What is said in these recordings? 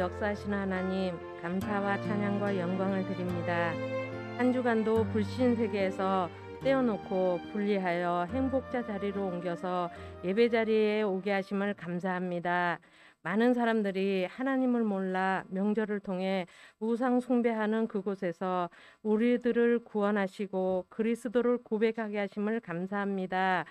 역사하시는 하나님, 감사와 찬양과 영광을 드립니다. 한 주간도 불신 세계에서 떼어놓고 분리하여 행복자 자리로 옮겨서 예배 자리에 오게 하심을 감사합니다. 많은 사람들이 하나님을 몰라 명절을 통해 우상 숭배하는 그곳에서 우리들을 구원하시고 그리스도를 고백하게 하심을 감사합니다.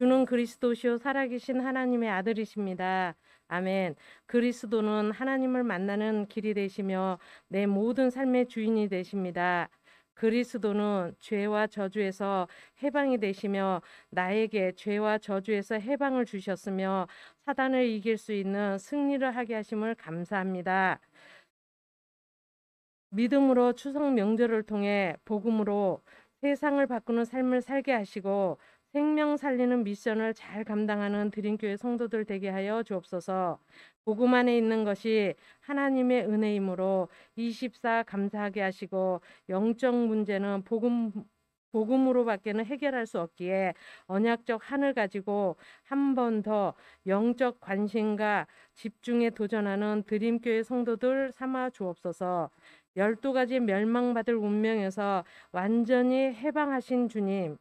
주는 그리스도시요 살아계신 하나님의 아들이십니다. 아멘. 그리스도는 하나님을 만나는 길이 되시며 내 모든 삶의 주인이 되십니다. 그리스도는 죄와 저주에서 해방이 되시며 나에게 죄와 저주에서 해방을 주셨으며 사단을 이길 수 있는 승리를 하게 하심을 감사합니다. 믿음으로 추석 명절을 통해 복음으로 세상을 바꾸는 삶을 살게 하시고 생명 살리는 미션을 잘 감당하는 드림교회 성도들 되게 하여 주옵소서. 복음 안에 있는 것이 하나님의 은혜이므로 24 감사하게 하시고 영적 문제는 복음으로밖에는 해결할 수 없기에 언약적 한을 가지고 한 번 더 영적 관심과 집중에 도전하는 드림교회 성도들 삼아 주옵소서. 12가지 멸망받을 운명에서 완전히 해방하신 주님,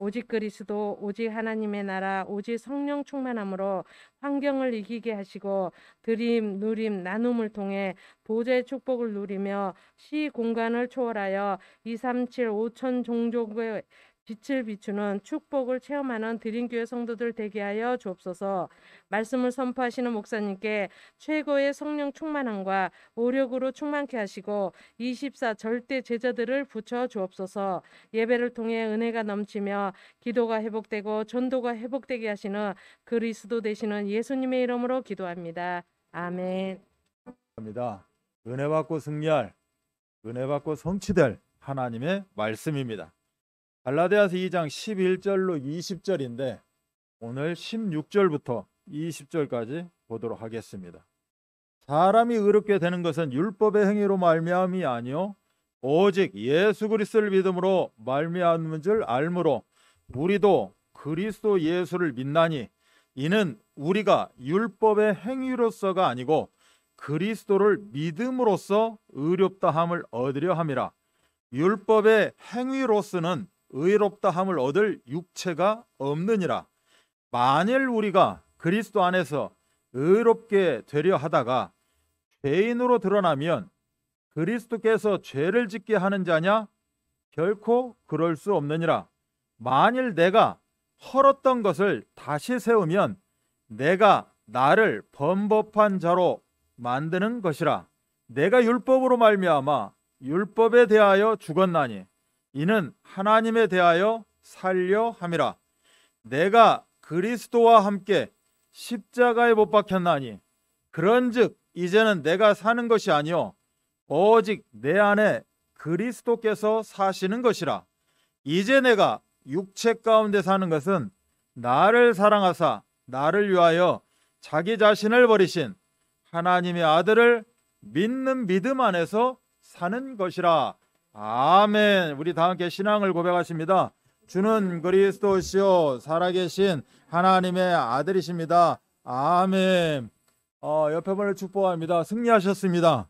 오직 그리스도, 오직 하나님의 나라, 오직 성령 충만함으로 환경을 이기게 하시고 드림, 누림, 나눔을 통해 보좌의 축복을 누리며 시 공간을 초월하여 237 5천 종족의 빛을 비추는 축복을 체험하는 드림교회 성도들 되게 하여 주옵소서. 말씀을 선포하시는 목사님께 최고의 성령 충만함과 오력으로 충만케 하시고 24 절대 제자들을 붙여 주옵소서. 예배를 통해 은혜가 넘치며 기도가 회복되고 전도가 회복되게 하시는 그리스도 되시는 예수님의 이름으로 기도합니다. 아멘. 은혜 받고 승리할, 은혜 받고 성취될 하나님의 말씀입니다. 갈라디아서 2장 11절로 20절인데 오늘 16절부터 20절까지 보도록 하겠습니다. 사람이 의롭게 되는 것은 율법의 행위로 말미암이 아니요 오직 예수 그리스도를 믿음으로 말미암은 줄 알므로 우리도 그리스도 예수를 믿나니 이는 우리가 율법의 행위로서가 아니고 그리스도를 믿음으로써 의롭다 함을 얻으려 함이라. 율법의 행위로서는 의롭다 함을 얻을 육체가 없느니라. 만일 우리가 그리스도 안에서 의롭게 되려 하다가 죄인으로 드러나면 그리스도께서 죄를 짓게 하는 자냐? 결코 그럴 수 없느니라. 만일 내가 헐었던 것을 다시 세우면 내가 나를 범법한 자로 만드는 것이라. 내가 율법으로 말미암아 율법에 대하여 죽었나니 이는 하나님에 대하여 살려 함이라. 내가 그리스도와 함께 십자가에 못 박혔나니 그런즉 이제는 내가 사는 것이 아니요 오직 내 안에 그리스도께서 사시는 것이라. 이제 내가 육체 가운데 사는 것은 나를 사랑하사 나를 위하여 자기 자신을 버리신 하나님의 아들을 믿는 믿음 안에서 사는 것이라. 아멘. 우리 다 함께 신앙을 고백하십니다. 주는 그리스도시요 살아계신 하나님의 아들이십니다. 아멘. 옆에 분을 축복합니다. 승리하셨습니다.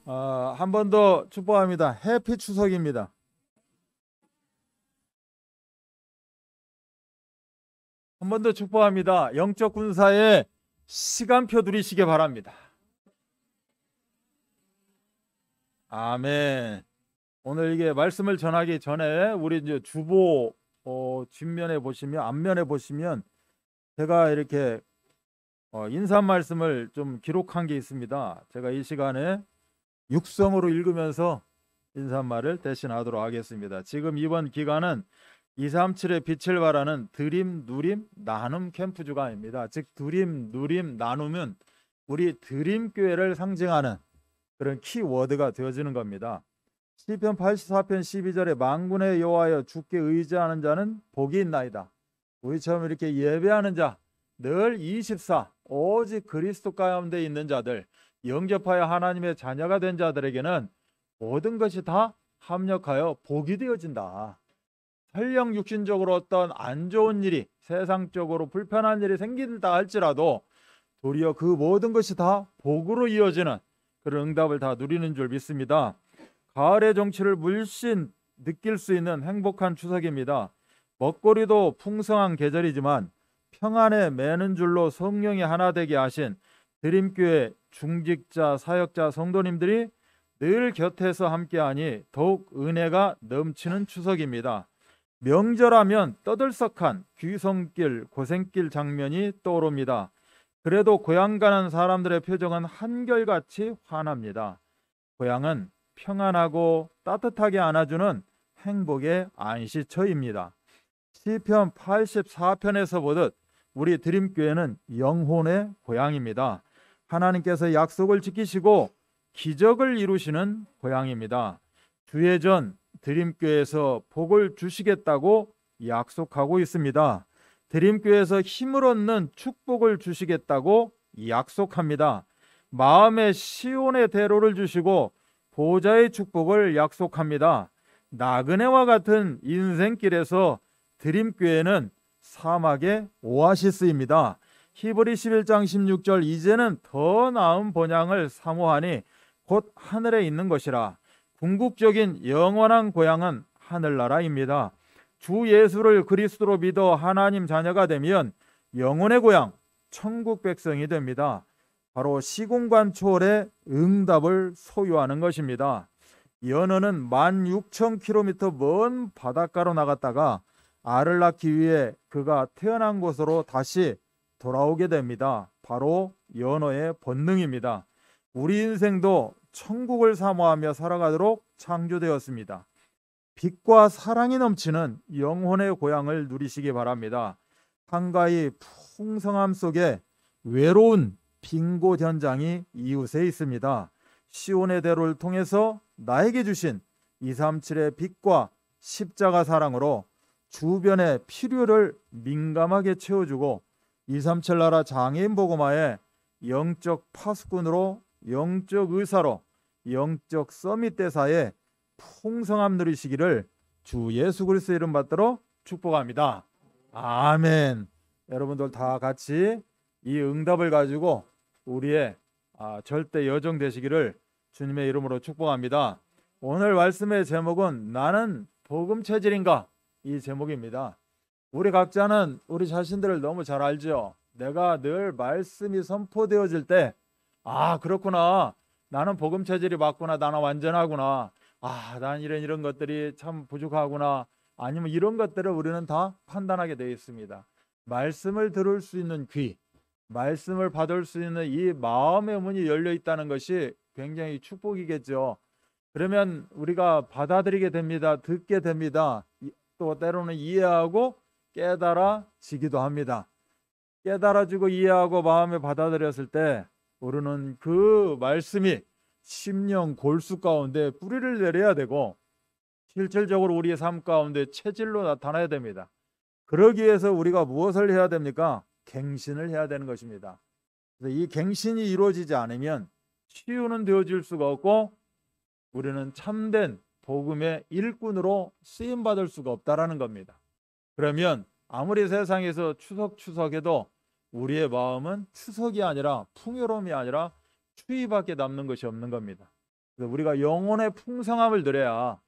한 번 더 축복합니다. 해피 추석입니다. 한 번 더 축복합니다. 영적 군사에 시간표 누리시기 바랍니다. 아멘. 오늘 이게 말씀을 전하기 전에 우리 이제 주보 뒷면에 보시면 앞면에 보시면 제가 이렇게 인사 말씀을 좀 기록한 게 있습니다. 제가 이 시간에 육성으로 읽으면서 인사말을 대신하도록 하겠습니다. 지금 이번 기간은 237의 빛을 발하는 드림, 누림, 나눔 캠프 주간입니다. 즉 드림, 누림, 나눔은 우리 드림교회를 상징하는 그런 키워드가 되어지는 겁니다. 시편 84편 12절에 만군의 여호와여 주께 의지하는 자는 복이 있나이다. 우리처럼 이렇게 예배하는 자, 늘 24 오직 그리스도 가운데 있는 자들, 영접하여 하나님의 자녀가 된 자들에게는 모든 것이 다 합력하여 복이 되어진다. 설령 육신적으로 어떤 안 좋은 일이, 세상적으로 불편한 일이 생긴다 할지라도 도리어 그 모든 것이 다 복으로 이어지는 그런 응답을 다 누리는 줄 믿습니다. 가을의 정취를 물씬 느낄 수 있는 행복한 추석입니다. 먹거리도 풍성한 계절이지만 평안에 매는 줄로 성령이 하나 되게 하신 드림교회 중직자, 사역자, 성도님들이 늘 곁에서 함께하니 더욱 은혜가 넘치는 추석입니다. 명절하면 떠들썩한 귀성길, 고생길 장면이 떠오릅니다. 그래도 고향 가는 사람들의 표정은 한결같이 환합니다. 고향은 평안하고 따뜻하게 안아주는 행복의 안식처입니다. 시편 84편에서 보듯 우리 드림교회는 영혼의 고향입니다. 하나님께서 약속을 지키시고 기적을 이루시는 고향입니다. 주예전 드림교회에서 복을 주시겠다고 약속하고 있습니다. 드림교회에서 힘을 얻는 축복을 주시겠다고 약속합니다. 마음의 시온의 대로를 주시고 보좌의 축복을 약속합니다. 나그네와 같은 인생길에서 드림교회는 사막의 오아시스입니다. 히브리 11장 16절 이제는 더 나은 본향을 사모하니 곧 하늘에 있는 것이라. 궁극적인 영원한 고향은 하늘나라입니다. 주 예수를 그리스도로 믿어 하나님 자녀가 되면 영혼의 고향 천국 백성이 됩니다. 바로 시공간 초월의 응답을 소유하는 것입니다. 연어는 16,000km 먼 바닷가로 나갔다가 알을 낳기 위해 그가 태어난 곳으로 다시 돌아오게 됩니다. 바로 연어의 본능입니다. 우리 인생도 천국을 사모하며 살아가도록 창조되었습니다. 빛과 사랑이 넘치는 영혼의 고향을 누리시기 바랍니다. 한가히 풍성함 속에 외로운 빈 곳 현장이 이웃에 있습니다. 시온의 대로를 통해서 나에게 주신 237의 빛과 십자가 사랑으로 주변의 필요를 민감하게 채워주고 237 나라 장애인 복음화에 영적 파수꾼으로, 영적 의사로, 영적 서밋 대사에 풍성함 누리시기를 주 예수 그리스도의 이름 받들어 축복합니다. 아멘. 여러분들 다 같이 이 응답을 가지고 우리의 절대 여정 되시기를 주님의 이름으로 축복합니다. 오늘 말씀의 제목은 나는 복음 체질인가? 이 제목입니다. 우리 각자는 우리 자신들을 너무 잘 알죠. 내가 늘 말씀이 선포되어질 때 그렇구나. 나는 복음 체질이 맞구나. 나는 완전하구나. 난 이런 것들이 참 부족하구나. 아니면 이런 것들을 우리는 다 판단하게 되어 있습니다. 말씀을 들을 수 있는 귀, 말씀을 받을 수 있는 이 마음의 문이 열려 있다는 것이 굉장히 축복이겠죠. 그러면 우리가 받아들이게 됩니다. 듣게 됩니다. 또 때로는 이해하고 깨달아지기도 합니다. 깨달아지고 이해하고 마음에 받아들였을 때 우리는 그 말씀이 심령 골수 가운데 뿌리를 내려야 되고 실질적으로 우리의 삶 가운데 체질로 나타나야 됩니다. 그러기 위해서 우리가 무엇을 해야 됩니까? 갱신을 해야 되는 것입니다. 그래서 이 갱신이 이루어지지 않으면 치유는 되어질 수가 없고 우리는 참된 복음의 일꾼으로 쓰임받을 수가 없다라는 겁니다. 그러면 아무리 세상에서 추석해도 우리의 마음은 추석이 아니라 풍요로움이 아니라 추위밖에 남는 것이 없는 겁니다. 그래서 우리가 영혼의 풍성함을 누려야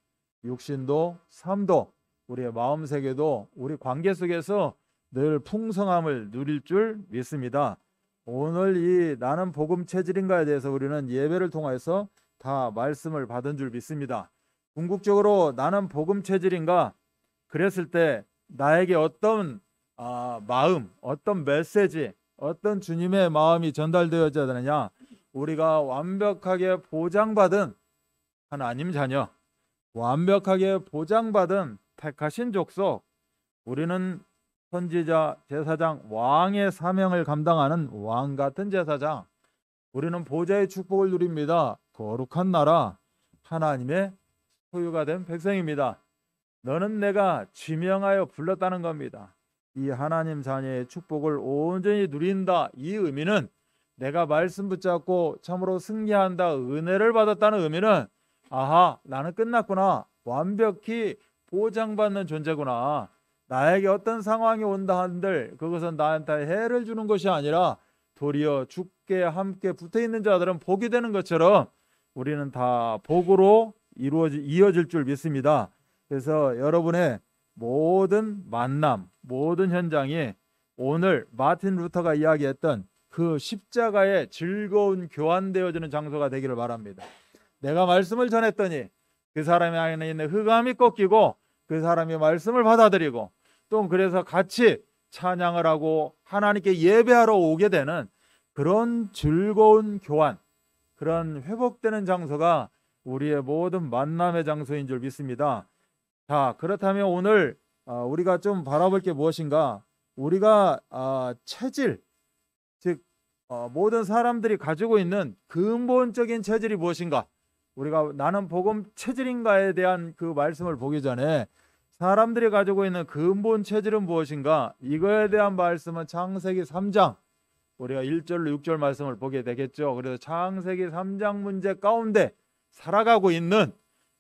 육신도 삶도 우리의 마음 세계도 우리 관계 속에서 늘 풍성함을 누릴 줄 믿습니다. 오늘 이 나는 복음 체질인가에 대해서 우리는 예배를 통해서 다 말씀을 받은 줄 믿습니다. 궁극적으로 나는 복음 체질인가? 그랬을 때 나에게 어떤 마음, 어떤 메시지, 어떤 주님의 마음이 전달되어져야 되느냐? 우리가 완벽하게 보장받은 하나님 자녀, 완벽하게 보장받은 택하신 족속, 우리는 선지자, 제사장, 왕의 사명을 감당하는 왕 같은 제사장, 우리는 보좌의 축복을 누립니다. 거룩한 나라, 하나님의 소유가 된 백성입니다. 너는 내가 지명하여 불렀다는 겁니다. 이 하나님 자녀의 축복을 온전히 누린다. 이 의미는 내가 말씀 붙잡고 참으로 승리한다. 은혜를 받았다는 의미는 나는 끝났구나. 완벽히 보장받는 존재구나. 나에게 어떤 상황이 온다 한들 그것은 나한테 해를 주는 것이 아니라 도리어 주께 함께 붙어 있는 자들은 복이 되는 것처럼 우리는 다 복으로 이어질 줄 믿습니다. 그래서 여러분의 모든 만남, 모든 현장이 오늘 마틴 루터가 이야기했던 그 십자가의 즐거운 교환되어지는 장소가 되기를 바랍니다. 내가 말씀을 전했더니 그 사람의 안에 있는 흑암이 꺾이고 그 사람이 말씀을 받아들이고 또 그래서 같이 찬양을 하고 하나님께 예배하러 오게 되는 그런 즐거운 교환, 그런 회복되는 장소가 우리의 모든 만남의 장소인 줄 믿습니다. 자, 그렇다면 오늘 우리가 좀 바라볼 게 무엇인가? 우리가 체질, 즉 모든 사람들이 가지고 있는 근본적인 체질이 무엇인가? 우리가 나는 복음 체질인가에 대한 그 말씀을 보기 전에 사람들이 가지고 있는 근본 체질은 무엇인가? 이거에 대한 말씀은 창세기 3장, 우리가 1절로 6절 말씀을 보게 되겠죠. 그래서 창세기 3장 문제 가운데 살아가고 있는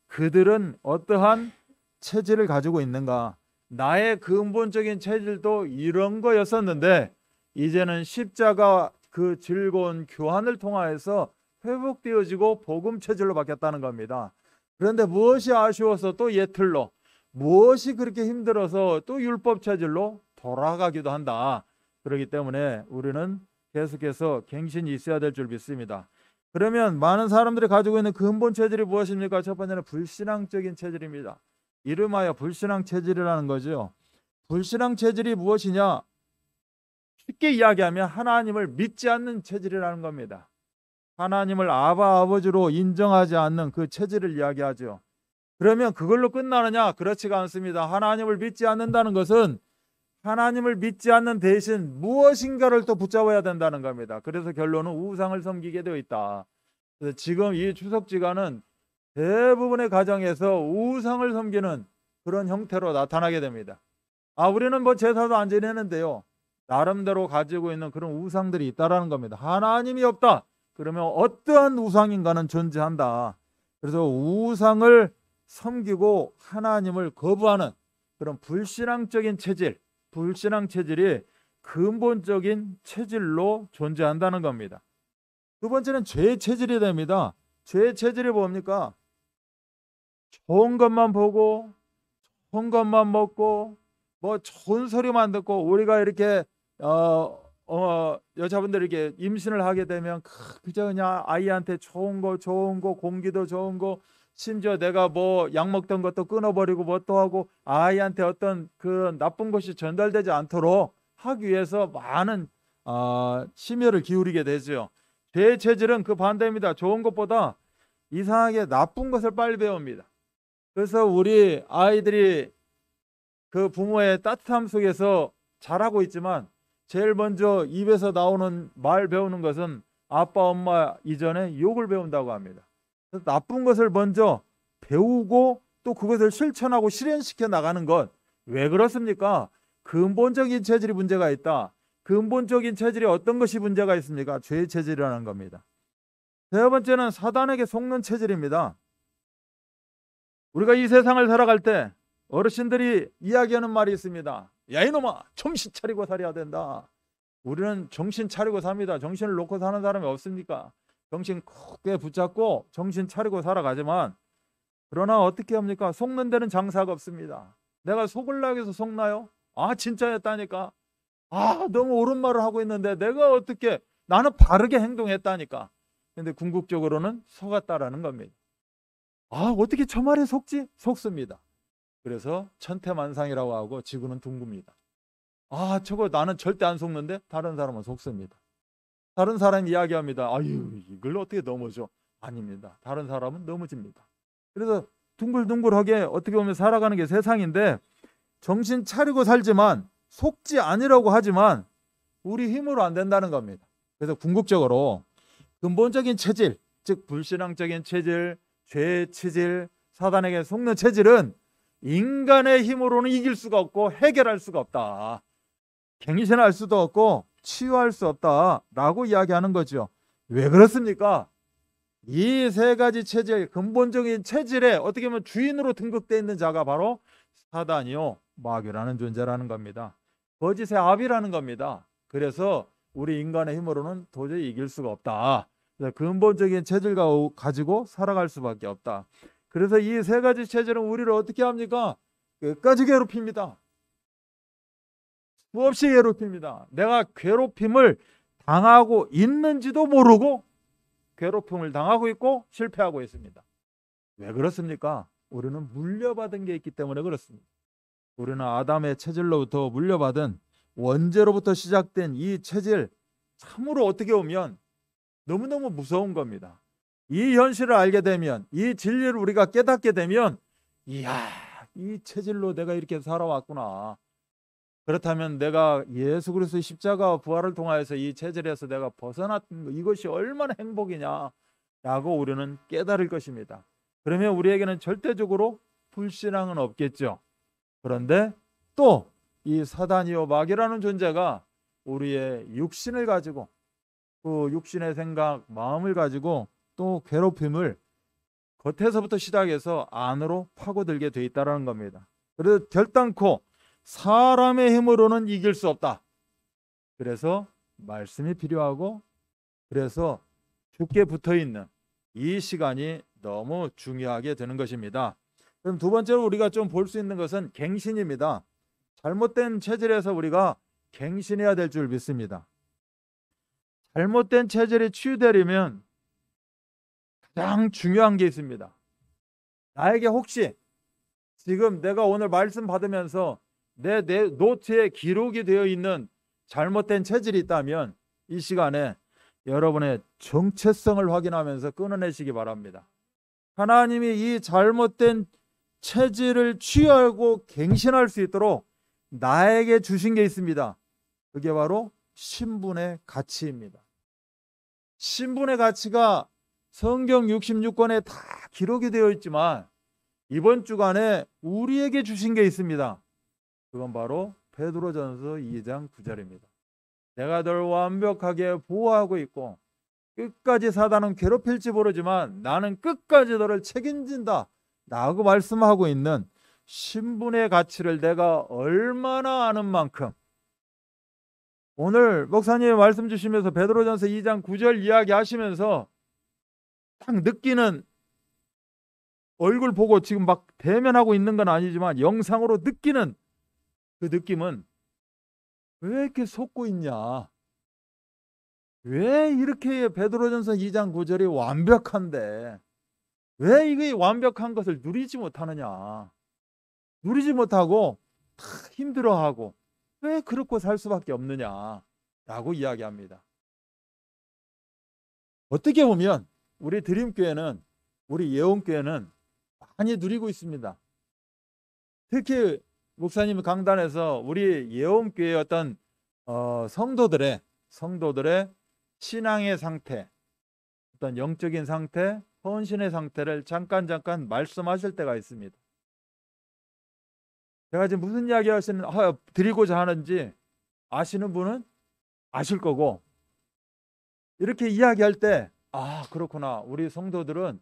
그들은 어떠한 체질을 가지고 있는가? 나의 근본적인 체질도 이런 거였었는데 이제는 십자가 그 즐거운 교환을 통하여서 회복되어지고 복음 체질로 바뀌었다는 겁니다. 그런데 무엇이 아쉬워서 또 옛틀로, 무엇이 그렇게 힘들어서 또 율법 체질로 돌아가기도 한다. 그렇기 때문에 우리는 계속해서 갱신이 있어야 될 줄 믿습니다. 그러면 많은 사람들이 가지고 있는 근본 체질이 무엇입니까? 첫 번째는 불신앙적인 체질입니다. 이름하여 불신앙 체질이라는 거죠. 불신앙 체질이 무엇이냐? 쉽게 이야기하면 하나님을 믿지 않는 체질이라는 겁니다. 하나님을 아버지로 인정하지 않는 그 체질을 이야기하죠. 그러면 그걸로 끝나느냐? 그렇지가 않습니다. 하나님을 믿지 않는다는 것은 하나님을 믿지 않는 대신 무엇인가를 또 붙잡아야 된다는 겁니다. 그래서 결론은 우상을 섬기게 되어 있다. 그래서 지금 이 추석지간은 대부분의 가정에서 우상을 섬기는 그런 형태로 나타나게 됩니다. 우리는 뭐 제사도 안 지내는데요. 나름대로 가지고 있는 그런 우상들이 있다라는 겁니다. 하나님이 없다. 그러면 어떠한 우상인가는 존재한다. 그래서 우상을 섬기고 하나님을 거부하는 그런 불신앙적인 체질, 불신앙 체질이 근본적인 체질로 존재한다는 겁니다. 두 번째는 죄의 체질이 됩니다. 죄의 체질이 뭡니까? 좋은 것만 보고 좋은 것만 먹고 뭐 좋은 소리만 듣고 우리가 이렇게 여자분들이 이렇게 임신을 하게 되면 그저 그냥 아이한테 좋은 거 공기도 좋은 거 심지어 내가 뭐 약 먹던 것도 끊어버리고 뭐 또 하고 아이한테 어떤 그 나쁜 것이 전달되지 않도록 하기 위해서 많은 심혈을 기울이게 되죠. 죄의 체질은 그 반대입니다. 좋은 것보다 이상하게 나쁜 것을 빨리 배웁니다. 그래서 우리 아이들이 그 부모의 따뜻함 속에서 자라고 있지만 제일 먼저 입에서 나오는 말 배우는 것은 아빠 엄마 이전에 욕을 배운다고 합니다. 그래서 나쁜 것을 먼저 배우고 또 그것을 실천하고 실현시켜 나가는 것. 왜 그렇습니까? 근본적인 체질이 문제가 있다. 근본적인 체질이 어떤 것이 문제가 있습니까? 죄의 체질이라는 겁니다. 세 번째는 사단에게 속는 체질입니다. 우리가 이 세상을 살아갈 때 어르신들이 이야기하는 말이 있습니다. 야 이놈아, 정신 차리고 살아야 된다. 우리는 정신 차리고 삽니다. 정신을 놓고 사는 사람이 없습니까? 정신 크게 붙잡고 정신 차리고 살아가지만 그러나 어떻게 합니까? 속는 데는 장사가 없습니다. 내가 속으려고 해서 속나요? 진짜였다니까. 너무 옳은 말을 하고 있는데 내가 어떻게, 나는 바르게 행동했다니까. 근데 궁극적으로는 속았다라는 겁니다. 어떻게 저 말에 속지? 속습니다. 그래서 천태만상이라고 하고 지구는 둥굽니다. 저거 나는 절대 안 속는데 다른 사람은 속습니다. 다른 사람이 이야기합니다. 이걸 어떻게 넘어져? 아닙니다. 다른 사람은 넘어집니다. 그래서 둥글둥글하게 어떻게 보면 살아가는 게 세상인데 정신 차리고 살지만 속지 아니라고 하지만 우리 힘으로 안 된다는 겁니다. 그래서 궁극적으로 근본적인 체질, 즉 불신앙적인 체질, 죄의 체질, 사단에게 속는 체질은 인간의 힘으로는 이길 수가 없고 해결할 수가 없다. 갱신할 수도 없고 치유할 수 없다라고 이야기하는 거죠. 왜 그렇습니까? 이 세 가지 체질, 근본적인 체질에 어떻게 보면 주인으로 등극되어 있는 자가 바로 사단이요, 마귀라는 존재라는 겁니다. 거짓의 아비라는 겁니다. 그래서 우리 인간의 힘으로는 도저히 이길 수가 없다. 그래서 근본적인 체질과 가지고 살아갈 수밖에 없다. 그래서 이 세 가지 체질은 우리를 어떻게 합니까? 끝까지 괴롭힙니다. 수없이 괴롭힙니다. 내가 괴롭힘을 당하고 있는지도 모르고 괴롭힘을 당하고 있고 실패하고 있습니다. 왜 그렇습니까? 우리는 물려받은 게 있기 때문에 그렇습니다. 우리는 아담의 체질로부터 물려받은 원죄로부터 시작된 이 체질, 참으로 어떻게 보면 너무너무 무서운 겁니다. 이 현실을 알게 되면, 이 진리를 우리가 깨닫게 되면, 이야, 이 체질로 내가 이렇게 살아왔구나. 그렇다면 내가 예수 그리스도의 십자가와 부활을 통하여서 이 체질에서 내가 벗어났던 것, 이것이 얼마나 행복이냐라고 우리는 깨달을 것입니다. 그러면 우리에게는 절대적으로 불신앙은 없겠죠. 그런데 또 이 사단이요 마귀라는 존재가 우리의 육신을 가지고, 그 육신의 생각, 마음을 가지고 또 괴롭힘을 겉에서부터 시작해서 안으로 파고들게 돼 있다는 겁니다. 그래서 결단코 사람의 힘으로는 이길 수 없다. 그래서 말씀이 필요하고, 그래서 죽게 붙어있는 이 시간이 너무 중요하게 되는 것입니다. 그럼 두 번째로 우리가 좀 볼 수 있는 것은 갱신입니다. 잘못된 체질에서 우리가 갱신해야 될 줄 믿습니다. 잘못된 체질이 치유되려면 가장 중요한 게 있습니다. 나에게 혹시 지금 내가 오늘 말씀 받으면서 내 노트에 기록이 되어 있는 잘못된 체질이 있다면 이 시간에 여러분의 정체성을 확인하면서 끊어내시기 바랍니다. 하나님이 이 잘못된 체질을 치유하고 갱신할 수 있도록 나에게 주신 게 있습니다. 그게 바로 신분의 가치입니다. 신분의 가치가 성경 66권에 다 기록이 되어 있지만 이번 주간에 우리에게 주신 게 있습니다. 그건 바로 베드로전서 2장 9절입니다. 내가 널 완벽하게 보호하고 있고 끝까지 사단은 괴롭힐지 모르지만 나는 끝까지 너를 책임진다 라고 말씀하고 있는 신분의 가치를 내가 얼마나 아는 만큼, 오늘 목사님 말씀 주시면서 베드로전서 2장 9절 이야기 하시면서 딱 느끼는, 얼굴 보고 지금 막 대면하고 있는 건 아니지만 영상으로 느끼는 그 느낌은, 왜 이렇게 속고 있냐, 왜 이렇게 베드로전서 2장 9절이 완벽한데 왜 이게 완벽한 것을 누리지 못하느냐, 누리지 못하고 다 힘들어하고 왜 그렇고 살 수밖에 없느냐라고 이야기합니다. 어떻게 보면 우리 드림교회는, 우리 예원교회는 많이 누리고 있습니다. 특히 목사님 강단에서 우리 예원교회의 어떤 성도들의 신앙의 상태, 어떤 영적인 상태, 헌신의 상태를 잠깐 말씀하실 때가 있습니다. 제가 지금 무슨 이야기 드리고자 하는지 아시는 분은 아실 거고, 이렇게 이야기할 때 그렇구나, 우리 성도들은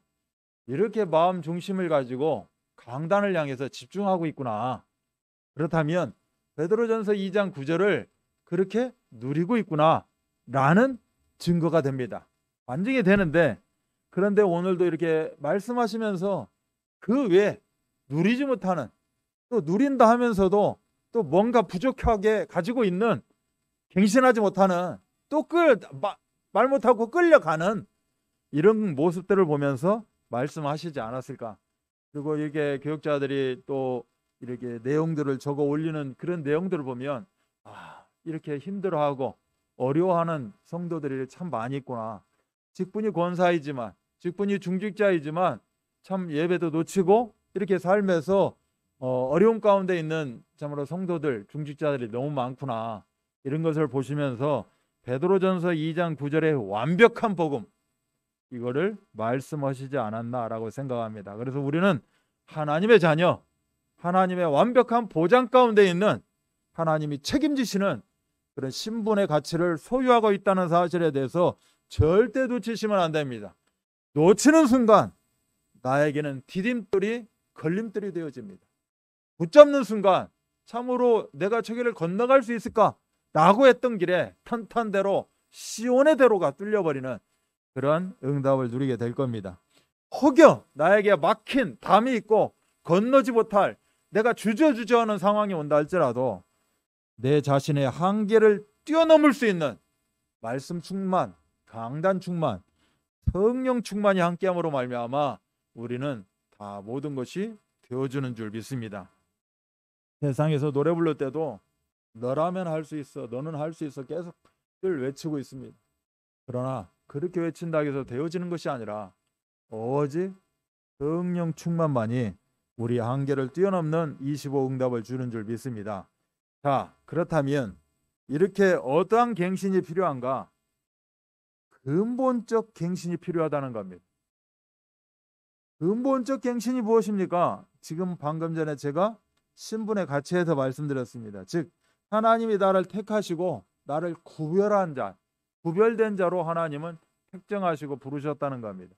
이렇게 마음 중심을 가지고 강단을 향해서 집중하고 있구나, 그렇다면 베드로전서 2장 9절을 그렇게 누리고 있구나 라는 증거가 됩니다. 반증이 되는데, 그런데 오늘도 이렇게 말씀하시면서 그 외에 누리지 못하는, 또 누린다 하면서도 또 뭔가 부족하게 가지고 있는, 갱신하지 못하는, 또 말 못하고 끌려가는 이런 모습들을 보면서 말씀하시지 않았을까. 그리고 이게 교육자들이 또 이렇게 내용들을 적어 올리는 그런 내용들을 보면 이렇게 힘들어하고 어려워하는 성도들이 참 많이 있구나. 직분이 권사이지만, 직분이 중직자이지만 참 예배도 놓치고 이렇게 삶에서 어려움 가운데 있는 참으로 성도들, 중직자들이 너무 많구나. 이런 것을 보시면서 베드로전서 2장 9절의 완벽한 복음, 이거를 말씀하시지 않았나라고 생각합니다. 그래서 우리는 하나님의 자녀, 하나님의 완벽한 보장 가운데 있는, 하나님이 책임지시는 그런 신분의 가치를 소유하고 있다는 사실에 대해서 절대 놓치시면 안 됩니다. 놓치는 순간 나에게는 디딤돌이 걸림돌이 되어집니다. 붙잡는 순간 참으로 내가 저 길을 건너갈 수 있을까 라고 했던 길에 탄탄대로 시온의 대로가 뚫려버리는 그런 응답을 누리게 될 겁니다. 혹여 나에게 막힌 담이 있고 건너지 못할 내가 주저주저하는 상황이 온다 할지라도 내 자신의 한계를 뛰어넘을 수 있는 말씀 충만, 강단 충만, 성령 충만이 함께함으로 말미암아 우리는 다 모든 것이 되어주는 줄 믿습니다. 세상에서 노래 부를 때도 너라면 할 수 있어, 너는 할 수 있어 계속 늘 외치고 있습니다. 그러나 그렇게 외친다고 해서 되어지는 것이 아니라 오직 성령 충만만이 우리 한계를 뛰어넘는 25 응답을 주는 줄 믿습니다. 자, 그렇다면 이렇게 어떠한 갱신이 필요한가? 근본적 갱신이 필요하다는 겁니다. 근본적 갱신이 무엇입니까? 지금 방금 전에 제가 신분의 가치에서 말씀드렸습니다. 즉 하나님이 나를 택하시고 나를 구별한 자, 구별된 자로 하나님은 택정하시고 부르셨다는 겁니다.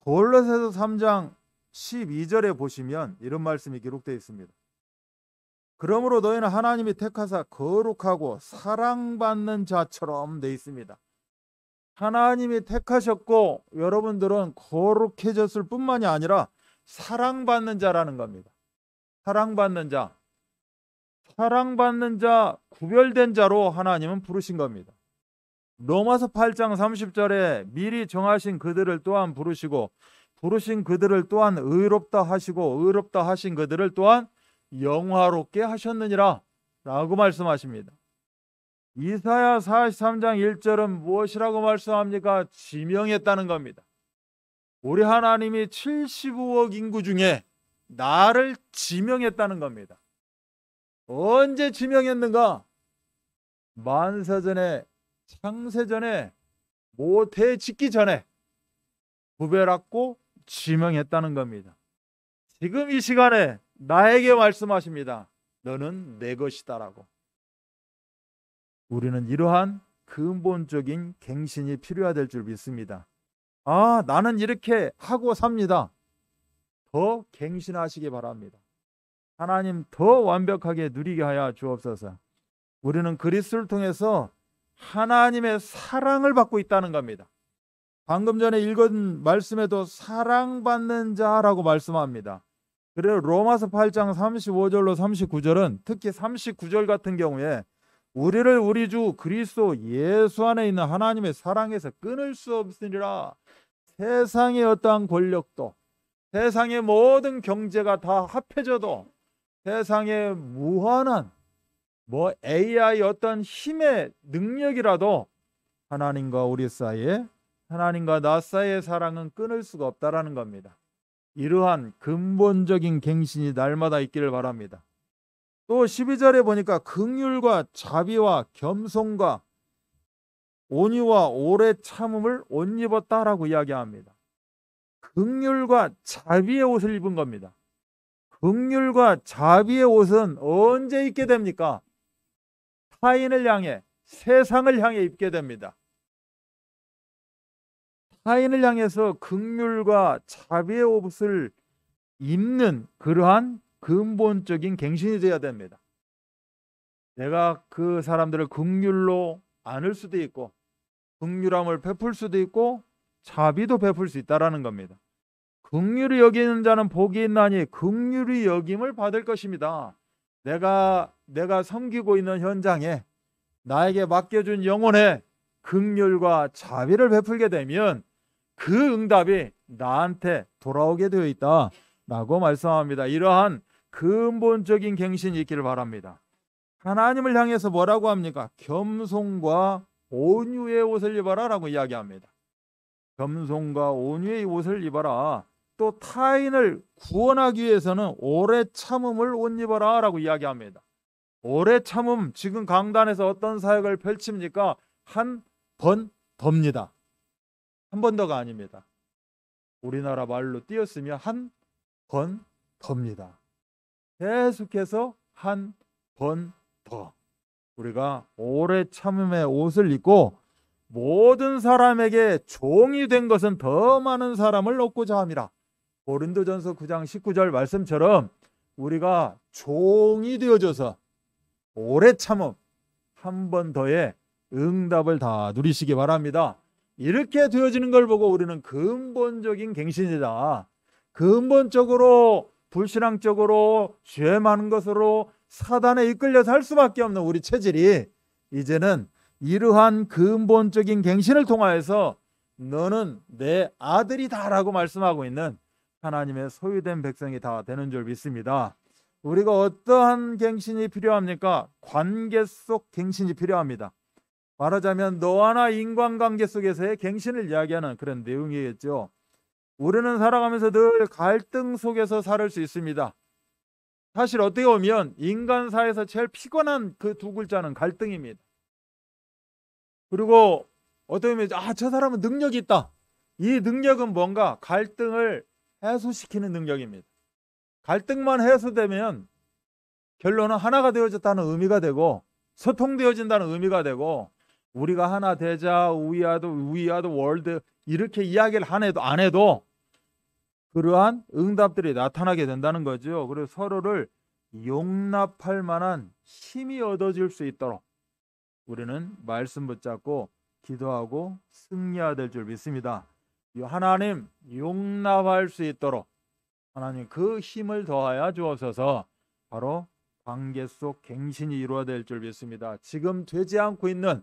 골로새서 3장 12절에 보시면 이런 말씀이 기록되어 있습니다. 그러므로 너희는 하나님이 택하사 거룩하고 사랑받는 자처럼 되어 있습니다. 하나님이 택하셨고 여러분들은 거룩해졌을 뿐만이 아니라 사랑받는 자라는 겁니다. 사랑받는 자, 사랑받는 자, 구별된 자로 하나님은 부르신 겁니다. 로마서 8장 30절에 미리 정하신 그들을 또한 부르시고 부르신 그들을 또한 의롭다 하시고 의롭다 하신 그들을 또한 영화롭게 하셨느니라 라고 말씀하십니다. 이사야 43장 1절은 무엇이라고 말씀합니까? 지명했다는 겁니다. 우리 하나님이 75억 인구 중에 나를 지명했다는 겁니다. 언제 지명했는가? 만세전에, 창세전에, 모태 짓기 전에 구별하고 지명했다는 겁니다. 지금 이 시간에 나에게 말씀하십니다. 너는 내 것이다라고. 우리는 이러한 근본적인 갱신이 필요할 줄 믿습니다. 아, 나는 이렇게 하고 삽니다. 더 갱신하시기 바랍니다. 하나님 더 완벽하게 누리게 하여 주옵소서. 우리는 그리스도를 통해서 하나님의 사랑을 받고 있다는 겁니다. 방금 전에 읽은 말씀에도 사랑받는 자라고 말씀합니다. 그래서 로마서 8장 35절로 39절은 특히 39절 같은 경우에 우리를 우리 주 그리스도 예수 안에 있는 하나님의 사랑에서 끊을 수 없으리라. 세상의 어떠한 권력도, 세상의 모든 경제가 다 합해져도, 세상의 무한한 AI 어떤 힘의 능력이라도 하나님과 우리 사이에, 하나님과 나 사이의 사랑은 끊을 수가 없다라는 겁니다. 이러한 근본적인 갱신이 날마다 있기를 바랍니다. 또 12절에 보니까 긍휼과 자비와 겸손과 온유와 오래 참음을 옷 입었다라고 이야기합니다. 긍휼과 자비의 옷을 입은 겁니다. 긍휼과 자비의 옷은 언제 입게 됩니까? 타인을 향해, 세상을 향해 입게 됩니다. 타인을 향해서 긍휼과 자비의 옷을 입는 그러한 근본적인 갱신이 되어야 됩니다. 내가 그 사람들을 긍휼로 안을 수도 있고 긍휼함을 베풀 수도 있고 자비도 베풀 수 있다라는 겁니다. 긍휼히 여기는 자는 복이 있나니 긍휼히 여김을 받을 것입니다. 내가 섬기고 있는 현장에 나에게 맡겨준 영혼에 긍휼과 자비를 베풀게 되면 그 응답이 나한테 돌아오게 되어 있다라고 말씀합니다. 이러한 근본적인 갱신이 있기를 바랍니다. 하나님을 향해서 뭐라고 합니까? 겸손과 온유의 옷을 입어라 라고 이야기합니다. 겸손과 온유의 옷을 입어라. 또 타인을 구원하기 위해서는 오래 참음을 옷 입어라 라고 이야기합니다. 오래 참음, 지금 강단에서 어떤 사역을 펼칩니까? 한 번 더입니다. 한 번 더가 아닙니다. 우리나라 말로 띄었으면 한 번 더입니다. 계속해서 한 번 더 우리가 오래 참음의 옷을 입고 모든 사람에게 종이 된 것은 더 많은 사람을 얻고자 함이라. 고린도전서 9장 19절 말씀처럼 우리가 종이 되어져서 오래 참음, 한 번 더의 응답을 다 누리시기 바랍니다. 이렇게 되어지는 걸 보고 우리는 근본적인 갱신이다. 근본적으로 불신앙적으로 죄 많은 것으로 사단에 이끌려 살 수밖에 없는 우리 체질이 이제는 이러한 근본적인 갱신을 통하여서 너는 내 아들이다라고 말씀하고 있는 하나님의 소유된 백성이 다 되는 줄 믿습니다. 우리가 어떠한 갱신이 필요합니까? 관계 속 갱신이 필요합니다. 말하자면 너와 나 인간관계 속에서의 갱신을 이야기하는 그런 내용이겠죠. 우리는 살아가면서 늘 갈등 속에서 살 수 있습니다. 사실 어떻게 보면 인간사에서 제일 피곤한 그 두 글자는 갈등입니다. 그리고 어떻게 보면 저 사람은 능력이 있다. 이 능력은 뭔가 갈등을 해소시키는 능력입니다. 갈등만 해소되면 결론은 하나가 되어졌다는 의미가 되고 소통되어진다는 의미가 되고 우리가 하나 되자 we are the world 이렇게 이야기를 안 해도 그러한 응답들이 나타나게 된다는 거죠. 그래서 서로를 용납할 만한 힘이 얻어질 수 있도록 우리는 말씀 붙잡고 기도하고 승리해야 될 줄 믿습니다. 하나님 용납할 수 있도록 하나님 그 힘을 더하여 주옵소서. 바로 관계 속 갱신이 이루어질 줄 믿습니다. 지금 되지 않고 있는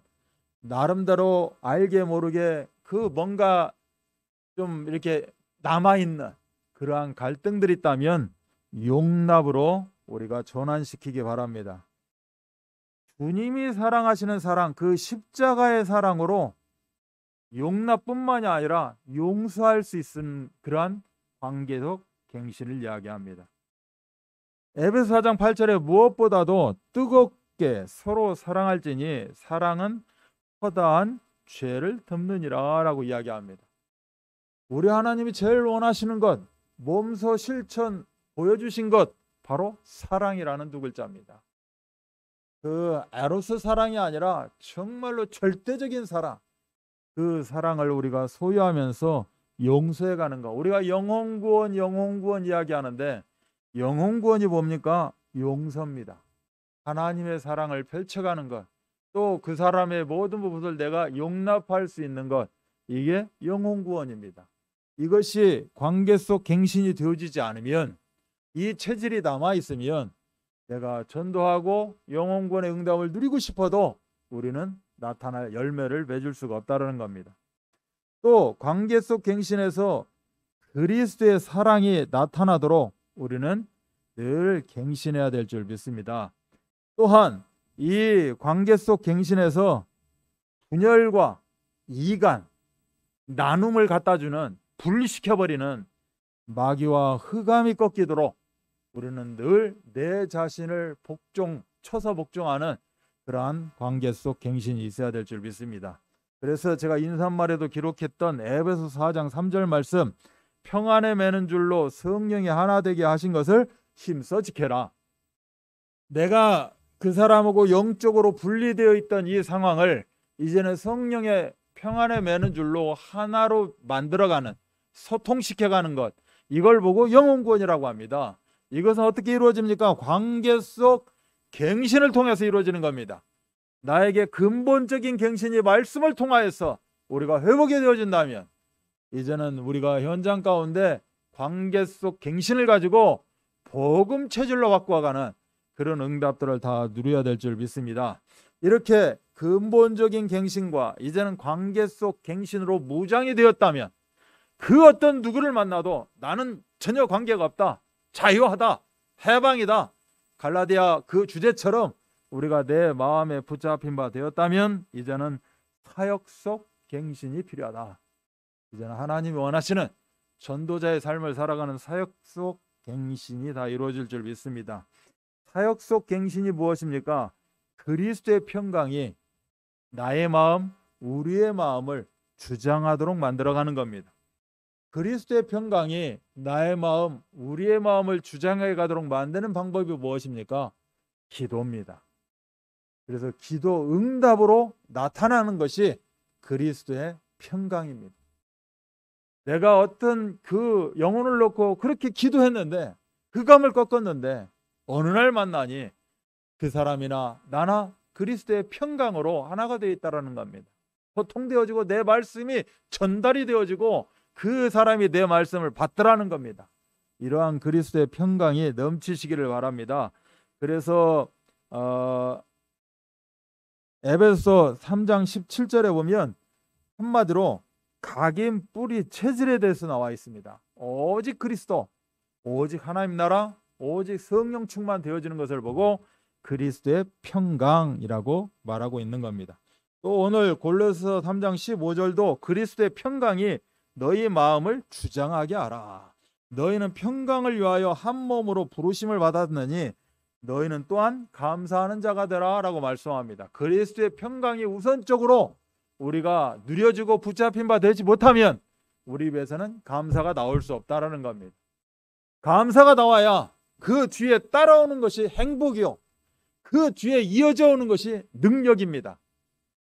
나름대로 알게 모르게 그 뭔가 좀 이렇게 남아있는 그러한 갈등들이 있다면 용납으로 우리가 전환시키기 바랍니다. 주님이 사랑하시는 사랑, 그 십자가의 사랑으로 용납뿐만이 아니라 용서할 수 있는 그러한 관계적 갱신을 이야기합니다. 에베소 4장 8절에 무엇보다도 뜨겁게 서로 사랑할지니 사랑은 허다한 죄를 덮느니라 라고 이야기합니다. 우리 하나님이 제일 원하시는 것, 몸소 실천 보여주신 것 바로 사랑이라는 두 글자입니다. 그 에로스 사랑이 아니라 정말로 절대적인 사랑, 그 사랑을 우리가 소유하면서 용서해가는 것. 우리가 영혼구원 이야기하는데 영혼구원이 뭡니까? 용서입니다. 하나님의 사랑을 펼쳐가는 것, 또 그 사람의 모든 부분을 내가 용납할 수 있는 것, 이게 영혼구원입니다. 이것이 관계 속 갱신이 되어지지 않으면, 이 체질이 남아있으면 내가 전도하고 영혼구원의 응답을 누리고 싶어도 우리는 나타날 열매를 맺을 수가 없다는 겁니다. 또 관계 속 갱신에서 그리스도의 사랑이 나타나도록 우리는 늘 갱신해야 될 줄 믿습니다. 또한 이 관계 속 갱신에서 분열과 이간, 나눔을 갖다주는, 분리시켜버리는 마귀와 흑암이 꺾이도록 우리는 늘 내 자신을 쳐서 복종하는 그러한 관계 속 갱신이 있어야 될 줄 믿습니다. 그래서 제가 인사말에도 기록했던 에베소 4장 3절 말씀, 평안에 매는 줄로 성령이 하나 되게 하신 것을 힘써 지켜라. 내가 그 사람하고 영적으로 분리되어 있던 이 상황을 이제는 성령의 평안에 매는 줄로 하나로 만들어가는, 소통시켜가는 것, 이걸 보고 영혼구원이라고 합니다. 이것은 어떻게 이루어집니까? 관계 속 갱신을 통해서 이루어지는 겁니다. 나에게 근본적인 갱신이 말씀을 통하여서 우리가 회복이 되어진다면 이제는 우리가 현장 가운데 관계 속 갱신을 가지고 복음 체질로 바꿔가는 그런 응답들을 다 누려야 될 줄 믿습니다. 이렇게 근본적인 갱신과 이제는 관계 속 갱신으로 무장이 되었다면 그 어떤 누구를 만나도 나는 전혀 관계가 없다, 자유하다, 해방이다, 갈라디아 그 주제처럼 우리가 내 마음에 붙잡힌 바 되었다면 이제는 사역 속 갱신이 필요하다. 이제는 하나님이 원하시는 전도자의 삶을 살아가는 사역 속 갱신이 다 이루어질 줄 믿습니다. 사역 속 갱신이 무엇입니까? 그리스도의 평강이 나의 마음, 우리의 마음을 주장하도록 만들어가는 겁니다. 그리스도의 평강이 나의 마음, 우리의 마음을 주장해 가도록 만드는 방법이 무엇입니까? 기도입니다. 그래서 기도 응답으로 나타나는 것이 그리스도의 평강입니다. 내가 어떤 그 영혼을 놓고 그렇게 기도했는데 흑암을 꺾었는데 어느 날 만나니 그 사람이나 나나 그리스도의 평강으로 하나가 되어 있다라는 겁니다. 소통되어지고 내 말씀이 전달이 되어지고 그 사람이 내 말씀을 받더라는 겁니다. 이러한 그리스도의 평강이 넘치시기를 바랍니다. 그래서 에베소 3장 17절에 보면 한마디로 각인, 뿌리, 체질에 대해서 나와 있습니다. 오직 그리스도, 오직 하나님 나라, 오직 성령 충만 되어지는 것을 보고 그리스도의 평강이라고 말하고 있는 겁니다. 또 오늘 골로새서 3장 15절도 그리스도의 평강이 너희 마음을 주장하게 하라. 너희는 평강을 위하여 한 몸으로 부르심을 받았느니 너희는 또한 감사하는 자가 되라 라고 말씀합니다. 그리스도의 평강이 우선적으로 우리가 누려지고 붙잡힌 바 되지 못하면 우리 입에서는 감사가 나올 수 없다라는 겁니다. 감사가 나와야 그 뒤에 따라오는 것이 행복이요, 그 뒤에 이어져 오는 것이 능력입니다.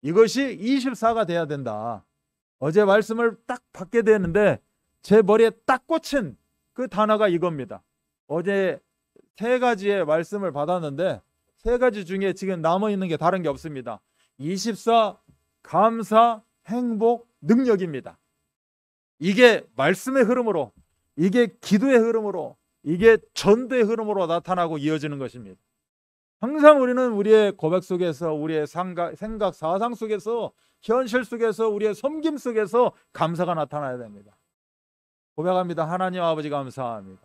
이것이 24가 돼야 된다. 어제 말씀을 딱 받게 되는데 제 머리에 딱 꽂힌 그 단어가 이겁니다. 어제 3가지의 말씀을 받았는데 3가지 중에 지금 남아있는 게 다른 게 없습니다. 24, 감사, 행복, 능력입니다. 이게 말씀의 흐름으로, 이게 기도의 흐름으로, 이게 전도의 흐름으로 나타나고 이어지는 것입니다. 항상 우리는 우리의 고백 속에서, 우리의 생각, 사상 속에서, 현실 속에서, 우리의 섬김 속에서 감사가 나타나야 됩니다. 고백합니다. 하나님 아버지 감사합니다.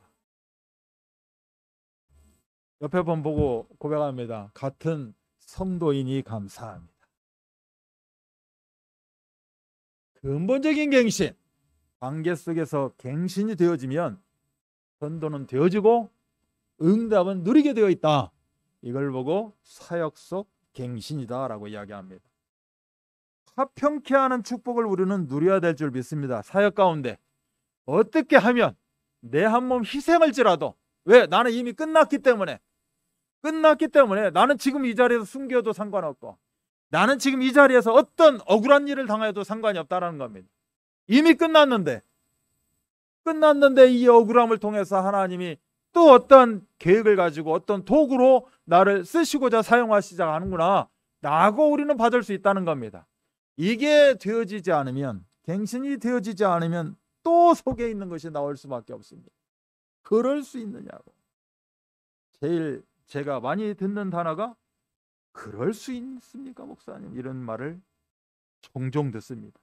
옆에 분 보고 고백합니다. 같은 성도인이 감사합니다. 근본적인 갱신, 관계 속에서 갱신이 되어지면 전도는 되어지고 응답은 누리게 되어 있다. 이걸 보고 사역 속 갱신이다 라고 이야기합니다. 화평케 하는 축복을 우리는 누려야 될 줄 믿습니다. 사역 가운데 어떻게 하면 내 한 몸 희생할지라도, 왜? 나는 이미 끝났기 때문에 나는 지금 이 자리에서 숨겨도 상관없고, 나는 지금 이 자리에서 어떤 억울한 일을 당해도 상관이 없다는 겁니다. 이미 끝났는데 이 억울함을 통해서 하나님이 또 어떤 계획을 가지고 어떤 도구로 나를 쓰시고자 사용하시자 하는구나 라고 우리는 받을 수 있다는 겁니다. 이게 되어지지 않으면, 갱신이 되어지지 않으면 또 속에 있는 것이 나올 수밖에 없습니다. 그럴 수 있느냐고. 제일 제가 많이 듣는 단어가 그럴 수 있습니까 목사님? 이런 말을 종종 듣습니다.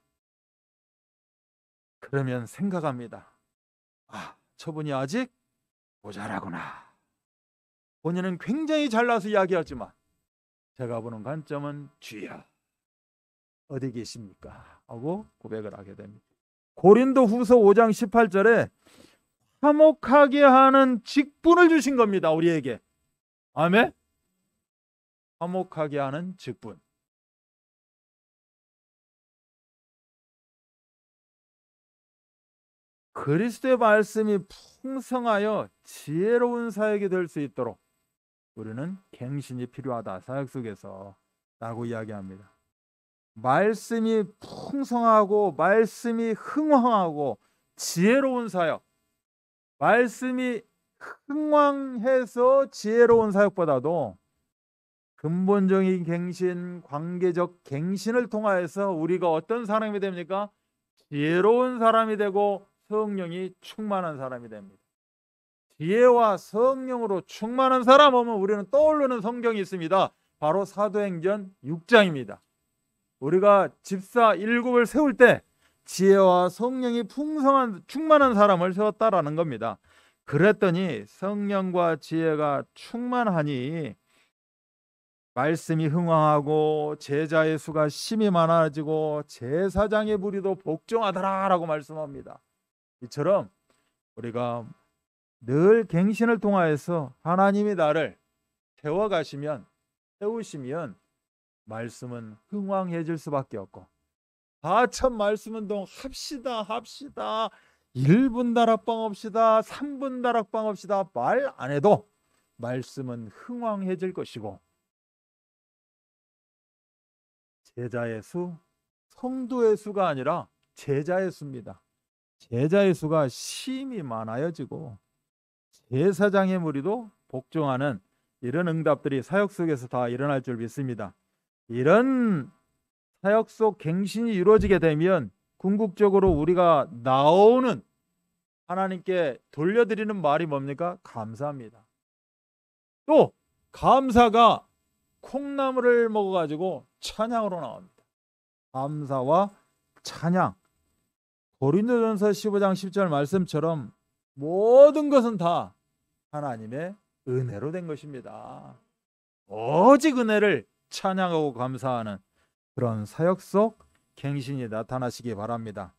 그러면 생각합니다. 저분이 아직 모자라구나. 본인은 굉장히 잘나서 이야기하지만 제가 보는 관점은 주여 어디 계십니까? 하고 고백을 하게 됩니다. 고린도후서 5장 18절에 화목하게 하는 직분을 주신 겁니다. 우리에게. 아멘. 화목하게 하는 직분. 그리스도의 말씀이 풍성하여 지혜로운 사역이 될 수 있도록 우리는 갱신이 필요하다. 사역 속에서 라고 이야기합니다. 말씀이 풍성하고 말씀이 흥황하고 지혜로운 사역, 말씀이 흥황해서 지혜로운 사역보다도 근본적인 갱신, 관계적 갱신을 통하여서 우리가 어떤 사람이 됩니까? 지혜로운 사람이 되고 성령이 충만한 사람이 됩니다. 지혜와 성령으로 충만한 사람 하면 우리는 떠오르는 성경이 있습니다. 바로 사도행전 6장입니다. 우리가 집사 7을 세울 때 지혜와 성령이 풍성한 충만한 사람을 세웠다라는 겁니다. 그랬더니 성령과 지혜가 충만하니 말씀이 흥황하고 제자의 수가 심히 많아지고 제사장의 무리도 복종하더라라고 말씀합니다. 이처럼 우리가 늘 갱신을 통하여서 하나님이 나를 세우시면 말씀은 흥황해질 수밖에 없고, 참 말씀운동 합시다 1분 다락방 없시다 3분 다락방 없시다 말 안 해도 말씀은 흥황해질 것이고, 제자의 수, 성도의 수가 아니라 제자의 수입니다. 제자의 수가 심히 많아지고 제사장의 무리도 복종하는 이런 응답들이 사역 속에서 다 일어날 줄 믿습니다. 이런 사역 속 갱신이 이루어지게 되면 궁극적으로 우리가 나오는 하나님께 돌려드리는 말이 뭡니까? 감사합니다. 또 감사가 콩나물을 먹어가지고 찬양으로 나옵니다. 감사와 찬양. 고린도전서 15장 10절 말씀처럼 모든 것은 다 하나님의 은혜로 된 것입니다. 오직 은혜를 찬양하고 감사하는 그런 사역 속 갱신이 나타나시기 바랍니다.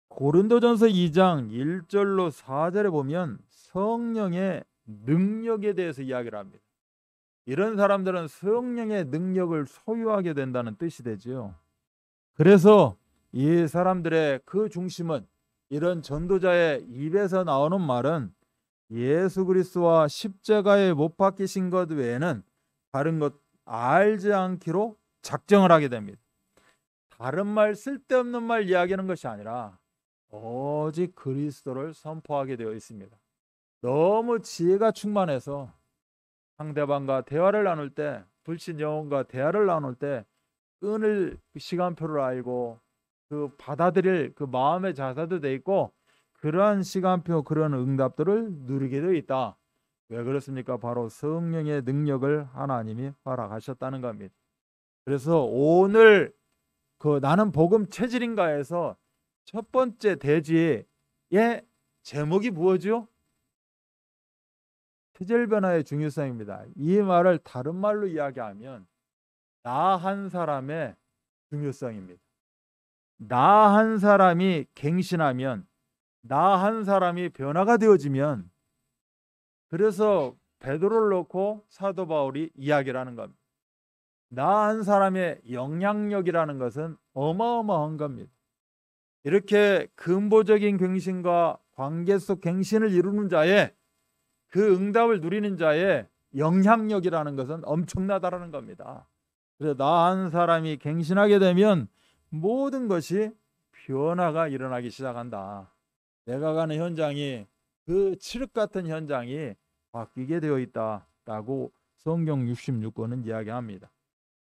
고린도전서 2장 1절로 4절에 보면 성령의 능력에 대해서 이야기를 합니다. 이런 사람들은 성령의 능력을 소유하게 된다는 뜻이 되지요. 그래서 이 사람들의 그 중심은 이런 전도자의 입에서 나오는 말은 예수 그리스도와 십자가에 못 박히신 것 외에는 다른 것 알지 않기로 작정을 하게 됩니다. 다른 말, 쓸데없는 말 이야기하는 것이 아니라 오직 그리스도를 선포하게 되어 있습니다. 너무 지혜가 충만해서 상대방과 대화를 나눌 때, 불신 영혼과 대화를 나눌 때 끊을 시간표를 알고 그 받아들일 그 마음의 자세도 돼 있고 그러한 시간표, 그런 응답들을 누리게 되어 있다. 왜 그렇습니까? 바로 성령의 능력을 하나님이 허락하셨다는 겁니다. 그래서 오늘 그 나는 복음 체질인가에서 첫 번째 대지의 제목이 무엇이요? 체질 변화의 중요성입니다. 이 말을 다른 말로 이야기하면 나 한 사람의 중요성입니다. 나 한 사람이 갱신하면, 나 한 사람이 변화가 되어지면, 그래서 베드로를 놓고 사도 바울이 이야기를 하는 겁니다. 나 한 사람의 영향력이라는 것은 어마어마한 겁니다. 이렇게 근본적인 갱신과 관계 속 갱신을 이루는 자의, 그 응답을 누리는 자의 영향력이라는 것은 엄청나다라는 겁니다. 그래서 나 한 사람이 갱신하게 되면 모든 것이 변화가 일어나기 시작한다. 내가 가는 현장이, 그 칠흑 같은 현장이 바뀌게 되어 있다라고 성경 66권은 이야기합니다.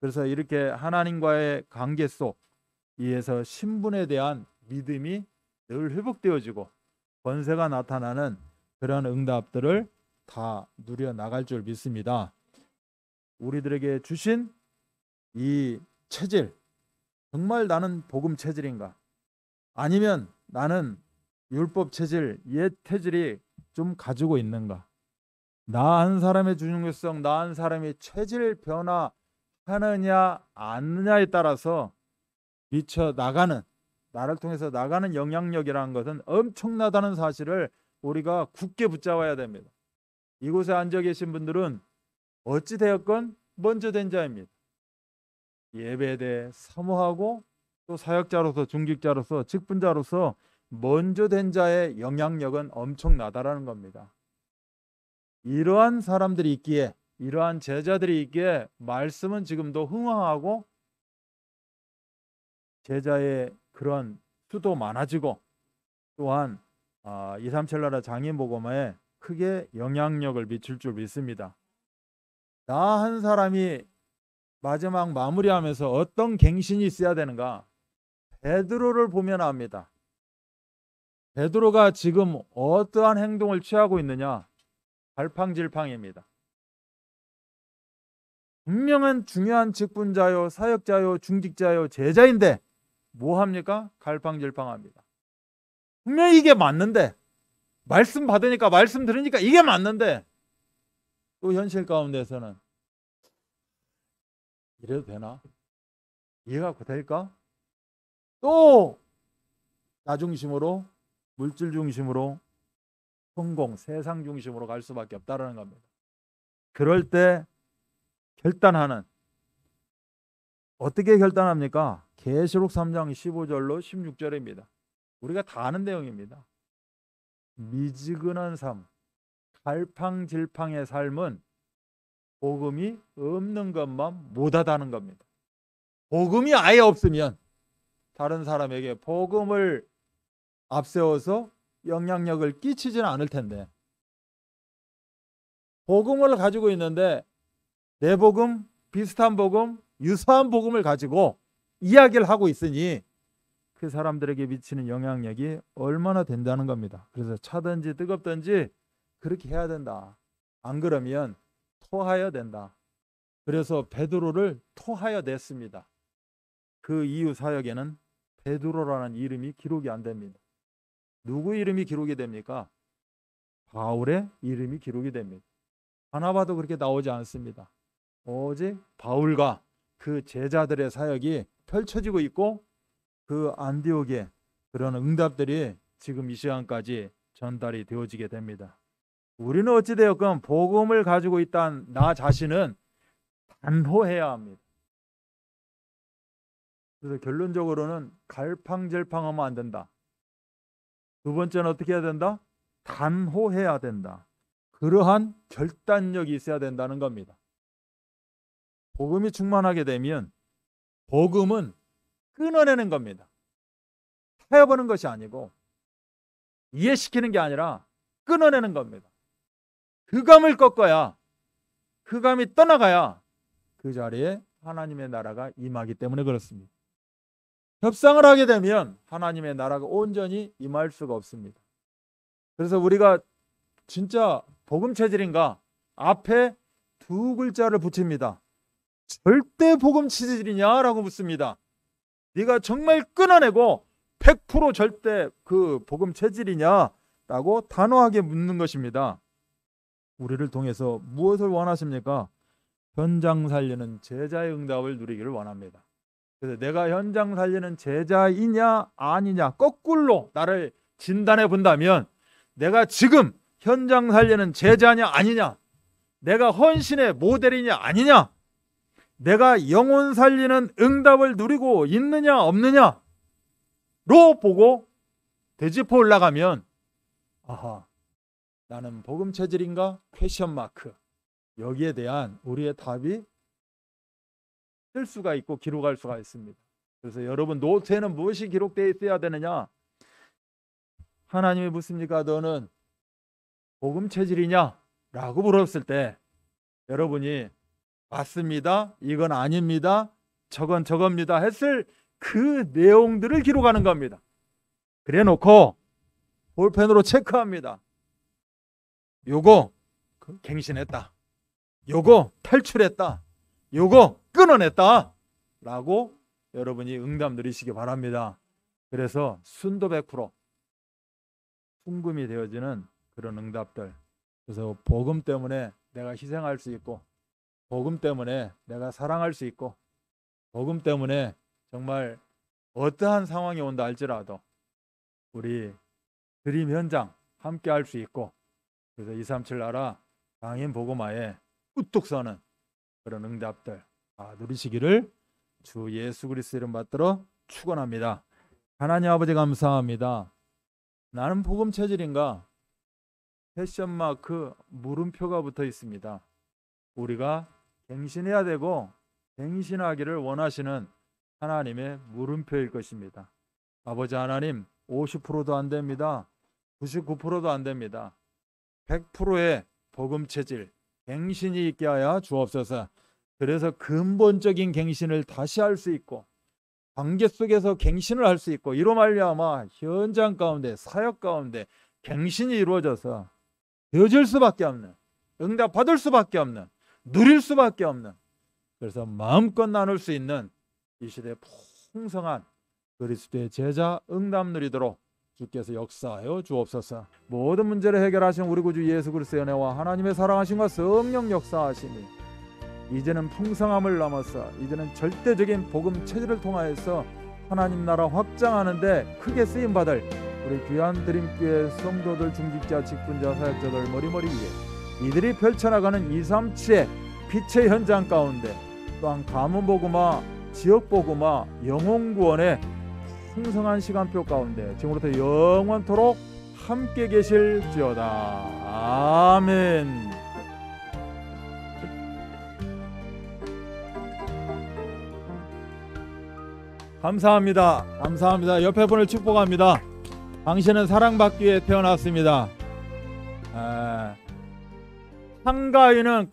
그래서 이렇게 하나님과의 관계 속에서 신분에 대한 믿음이 늘 회복되어지고 권세가 나타나는 그런 응답들을 다 누려 나갈 줄 믿습니다. 우리들에게 주신 이 체질, 정말 나는 복음 체질인가? 아니면 나는 율법 체질, 옛 체질이 좀 가지고 있는가? 나 한 사람의 중요성, 나 한 사람의 체질 변화하느냐 않느냐에 따라서 미쳐 나가는, 나를 통해서 나가는 영향력이라는 것은 엄청나다는 사실을 우리가 굳게 붙잡아야 됩니다. 이곳에 앉아 계신 분들은 어찌 되었건 먼저 된 자입니다. 예배에 대해 사모하고 또 사역자로서, 중직자로서, 직분자로서 먼저 된 자의 영향력은 엄청나다라는 겁니다. 이러한 사람들이 있기에, 이러한 제자들이 있기에 말씀은 지금도 흥황하고 제자의 그런 수도 많아지고, 또한 237 나라 장인복음에 크게 영향력을 미칠 줄 믿습니다. 나 한 사람이 마지막 마무리하면서 어떤 갱신이 있어야 되는가? 베드로를 보면 압니다. 베드로가 지금 어떠한 행동을 취하고 있느냐? 갈팡질팡입니다. 분명한 중요한 직분자요, 사역자요, 중직자요, 제자인데 뭐 합니까? 갈팡질팡합니다. 분명히 이게 맞는데, 말씀 받으니까, 말씀 들으니까 이게 맞는데, 또 현실 가운데서는 이래도 되나? 이해가 될까? 또 나 중심으로, 물질 중심으로, 성공, 세상 중심으로 갈 수밖에 없다라는 겁니다. 그럴 때 결단하는, 어떻게 결단합니까? 계시록 3장 15절로 16절입니다. 우리가 다 아는 내용입니다. 미지근한 삶, 갈팡질팡의 삶은 복음이 없는 것만 못하다는 겁니다. 복음이 아예 없으면 다른 사람에게 복음을 앞세워서 영향력을 끼치지는 않을 텐데, 복음을 가지고 있는데 내 복음, 비슷한 복음, 유사한 복음을 가지고 이야기를 하고 있으니 그 사람들에게 미치는 영향력이 얼마나 된다는 겁니다. 그래서 차든지 뜨겁든지 그렇게 해야 된다. 안 그러면 토하여 된다. 그래서 베드로를 토하여 냈습니다. 그 이후 사역에는 베드로라는 이름이 기록이 안 됩니다. 누구 이름이 기록이 됩니까? 바울의 이름이 기록이 됩니다. 하나 봐도 그렇게 나오지 않습니다. 오직 바울과 그 제자들의 사역이 펼쳐지고 있고 그 안디옥의 그런 응답들이 지금 이 시간까지 전달이 되어지게 됩니다. 우리는 어찌되었건 복음을 가지고 있다는 나 자신은 단호해야 합니다. 그래서 결론적으로는 갈팡질팡하면 안 된다. 두 번째는 어떻게 해야 된다? 단호해야 된다. 그러한 결단력이 있어야 된다는 겁니다. 복음이 충만하게 되면 복음은 끊어내는 겁니다. 타협하는 것이 아니고 이해시키는 게 아니라 끊어내는 겁니다. 흑암을 꺾어야, 흑암이 떠나가야 그 자리에 하나님의 나라가 임하기 때문에 그렇습니다. 협상을 하게 되면 하나님의 나라가 온전히 임할 수가 없습니다. 그래서 우리가 진짜 복음 체질인가 앞에 두 글자를 붙입니다. 절대 복음 체질이냐라고 묻습니다. 네가 정말 끊어내고 100% 절대 그 복음 체질이냐라고 단호하게 묻는 것입니다. 우리를 통해서 무엇을 원하십니까? 현장 살리는 제자의 응답을 누리기를 원합니다. 그래서 내가 현장 살리는 제자이냐 아니냐 거꾸로 나를 진단해 본다면 내가 지금 현장 살리는 제자냐 아니냐, 내가 헌신의 모델이냐 아니냐, 내가 영혼 살리는 응답을 누리고 있느냐 없느냐로 보고 되짚어 올라가면 아하, 나는 복음 체질인가? 퀘션 마크. 여기에 대한 우리의 답이 쓸 수가 있고 기록할 수가 있습니다. 그래서 여러분 노트에는 무엇이 기록되어 있어야 되느냐? 하나님이 묻습니까? 너는 복음 체질이냐? 라고 물었을 때 여러분이 맞습니다, 이건 아닙니다, 저건 저겁니다 했을 그 내용들을 기록하는 겁니다. 그래 놓고 볼펜으로 체크합니다. 요거 갱신했다, 요거 탈출했다, 요거 끊어냈다 라고 여러분이 응답 누리시기 바랍니다. 그래서 순도 100% 순금이 되어지는 그런 응답들. 그래서 복음 때문에 내가 희생할 수 있고, 복음 때문에 내가 사랑할 수 있고, 복음 때문에 정말 어떠한 상황이 온다 할지라도 우리 드림 현장 함께 할 수 있고, 그래서 237 나라 강인 복음화에 우뚝 서는 그런 응답들 누리시기를 주 예수 그리스도 이름 받들어 축원합니다. 하나님 아버지 감사합니다. 나는 복음 체질인가? 퀘션 마크 물음표가 붙어 있습니다. 우리가 갱신해야 되고 갱신하기를 원하시는 하나님의 물음표일 것입니다. 아버지 하나님, 50%도 안 됩니다. 99%도 안 됩니다. 100%의 복음 체질 갱신이 있게 하여 주옵소서. 그래서 근본적인 갱신을 다시 할 수 있고 관계 속에서 갱신을 할 수 있고, 이로 말미암아 현장 가운데 사역 가운데 갱신이 이루어져서 되어질 수밖에 없는, 응답 받을 수밖에 없는, 누릴 수밖에 없는, 그래서 마음껏 나눌 수 있는 이 시대의 풍성한 그리스도의 제자 응답 누리도록 주께서 역사하여 주옵소서. 모든 문제를 해결하신 우리 구주 예수 그리스도의 은혜와 하나님의 사랑하심과 성령 역사하심이 이제는 풍성함을 넘어서 이제는 절대적인 복음 체질을 통하여서 하나님 나라 확장하는데 크게 쓰임받을 우리 귀한 드림교회 성도들, 중직자, 직분자, 사역자들 머리머리 위에 이들이 펼쳐나가는 237의 빛의 현장 가운데 또한 가문복음화, 지역복음화, 영혼구원의 풍성한 시간표 가운데 지금부터 영원토록 함께 계실지어다. 아멘. 감사합니다. 감사합니다. 옆에 분을 축복합니다. 당신은 사랑받기 위해 태어났습니다. 한가위는